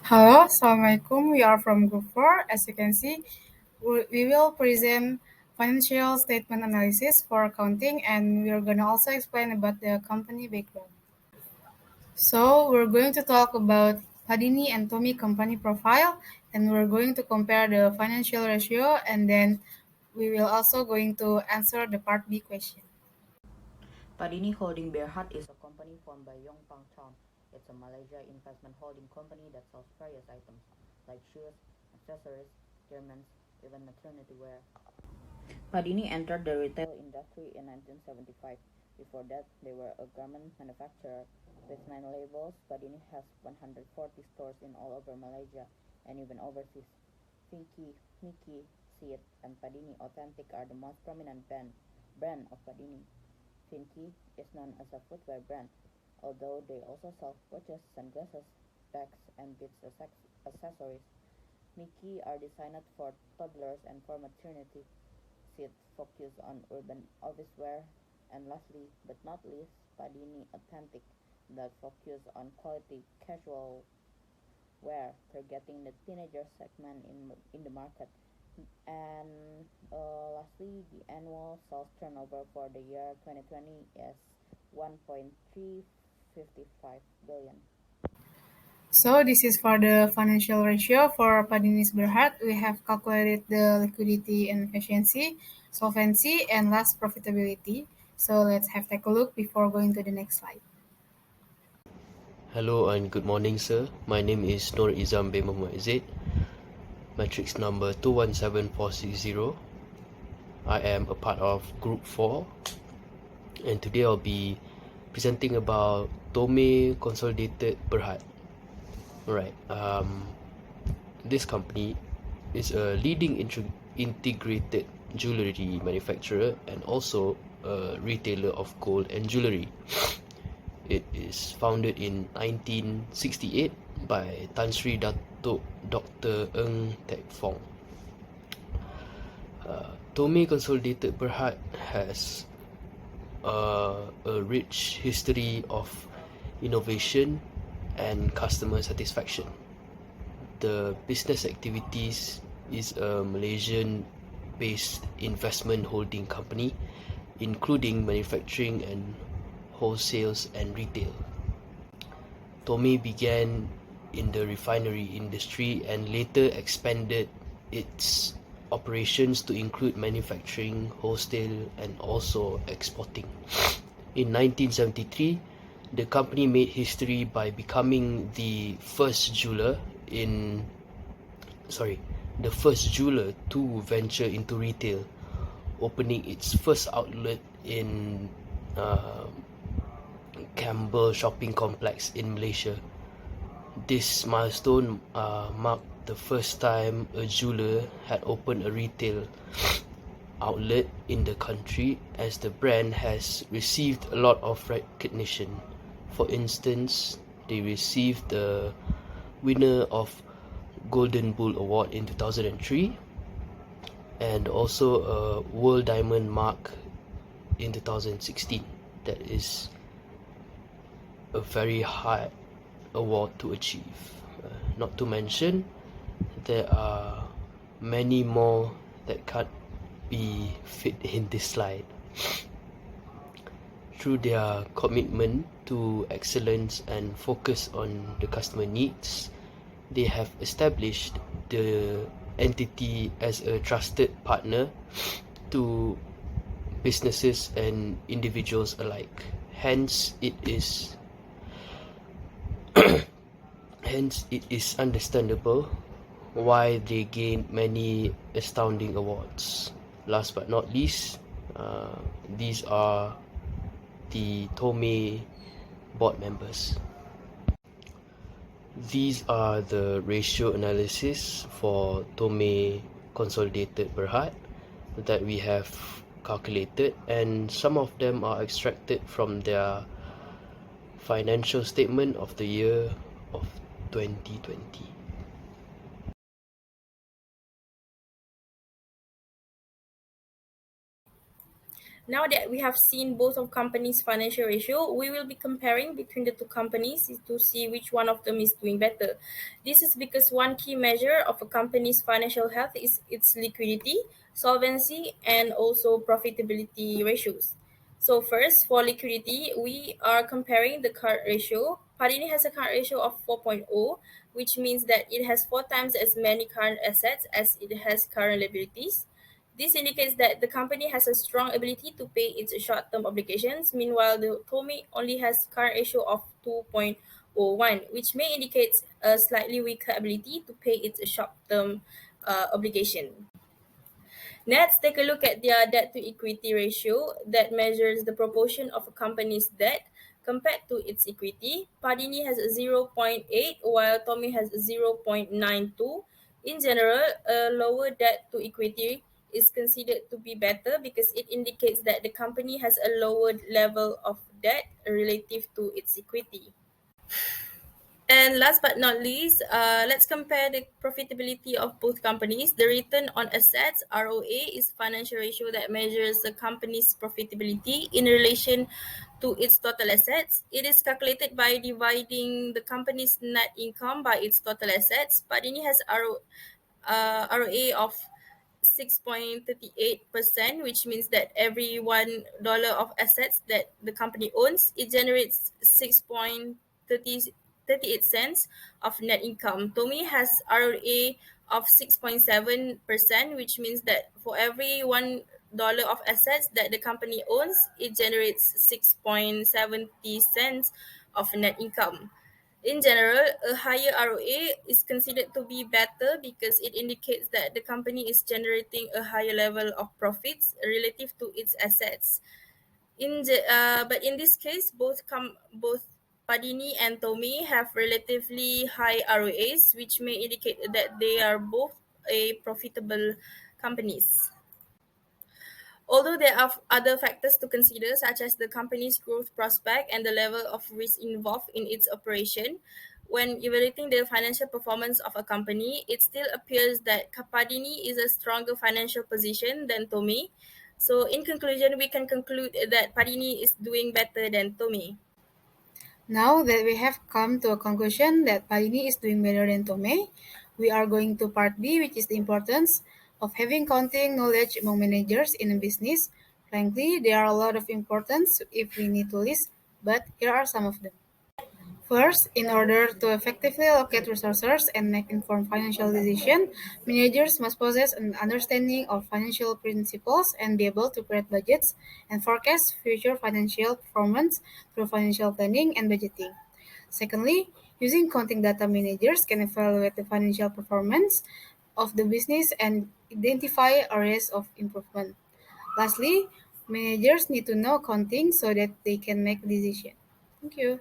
Hello, Assalamualaikum. We are from Group 4. As you can see, we will present financial statement analysis for accounting, and we're going to also explain about the company background. So we're going to talk about Padini and Tomei company profile, and we're going to compare the financial ratio, and then we will also going to answer the part B question. Padini Holding Berhad is a company formed by Yong Pang Chom. It's a Malaysia investment holding company that sells various items like shoes, accessories, garments, even maternity wear. Padini entered the retail industry in 1975. Before that, they were a garment manufacturer. With 9 labels, Padini has 140 stores in all over Malaysia and even overseas. Finky, Mickey, Sid, and Padini Authentic are the most prominent brand of Padini. Finky is known as a footwear brand, although they also sell watches, sunglasses, bags, and beads accessories. Mickey are designed for toddlers and for maternity. Sid focus on urban office wear, and lastly but not least, Padini Authentic that focus on quality casual wear, targeting the teenager segment in the market. And lastly, the annual sales turnover for the year 2020 is 1.355 billion. So this is for the financial ratio for Padini's Berhad. We have calculated the liquidity and efficiency, solvency, and last profitability. So let's have take a look before going to the next slide. Hello and good morning, sir. My name is Nur Izam bin Muhammad Zaid, matrix number 217460. I am a part of Group 4, and today I'll be presenting about Tomei Consolidated Berhad. Alright, this company is a leading integrated jewelry manufacturer and also a retailer of gold and jewelry. It is founded in 1968 by Tan Sri Datuk Dr. Ng Tek Fong. Tomei Consolidated Berhad has a rich history of innovation and customer satisfaction. The business activities is a Malaysian-based investment holding company, including manufacturing and wholesales and retail. Tomei began in the refinery industry and later expanded its operations to include manufacturing, wholesale, and also exporting. In 1973, the company made history by becoming the first jeweler to venture into retail, opening its first outlet in Campbell Shopping Complex in Malaysia. This milestone marked the first time a jeweler had opened a retail outlet in the country, as the brand has received a lot of recognition. For instance, they received the winner of Golden Bull Award in 2003 and also a World Diamond Mark in 2016. That is a very high award to achieve. Not to mention, there are many more that can't be fit in this slide. Through their commitment to excellence and focus on the customer needs, they have established the entity as a trusted partner to businesses and individuals alike. Hence, it is understandable why they gained many astounding awards. Last but not least, these are the Tomei board members. These are the ratio analysis for Tomei Consolidated Berhad that we have calculated, and some of them are extracted from their financial statement of the year of 2020. Now that we have seen both of companies' financial ratio, we will be comparing between the two companies to see which one of them is doing better. This is because one key measure of a company's financial health is its liquidity, solvency, and also profitability ratios. So first, for liquidity, we are comparing the current ratio. Padini has a current ratio of 4.0, which means that it has 4 times as many current assets as it has current liabilities. This indicates that the company has a strong ability to pay its short-term obligations. Meanwhile, the Tomei only has current ratio of 2.01, which may indicate a slightly weaker ability to pay its short-term obligation. Let's take a look at their debt to equity ratio that measures the proportion of a company's debt compared to its equity. Padini has a zero point 0.8 while Tommy has a 0.92. In general, a lower debt to equity is considered to be better because it indicates that the company has a lower level of debt relative to its equity. And last but not least, let's compare the profitability of both companies. The return on assets (ROA) is financial ratio that measures the company's profitability in relation to its total assets. It is calculated by dividing the company's net income by its total assets. Padini has ROA of 6.38%, which means that every $1 of assets that the company owns, it generates 6.38 cents of net income. Tomei has ROA of 6.7%, which means that for every $1 of assets that the company owns, it generates 6.70 cents of net income. In general, a higher ROA is considered to be better because it indicates that the company is generating a higher level of profits relative to its assets. But in this case, both Padini and Tomei have relatively high ROAs, which may indicate that they are both a profitable companies. Although there are other factors to consider, such as the company's growth prospect and the level of risk involved in its operation, when evaluating the financial performance of a company, it still appears that Kapadini is a stronger financial position than Tomei. So, in conclusion, we can conclude that Padini is doing better than Tomei. Now that we have come to a conclusion that Padini is doing better than Tomei, we are going to part B, which is the importance of having accounting knowledge among managers in a business. Frankly, there are a lot of importance if we need to list, but here are some of them. First, in order to effectively allocate resources and make informed financial decisions, managers must possess an understanding of financial principles and be able to create budgets and forecast future financial performance through financial planning and budgeting. Secondly, using counting data, managers can evaluate the financial performance of the business and identify areas of improvement. Lastly, managers need to know accounting so that they can make decisions. Thank you.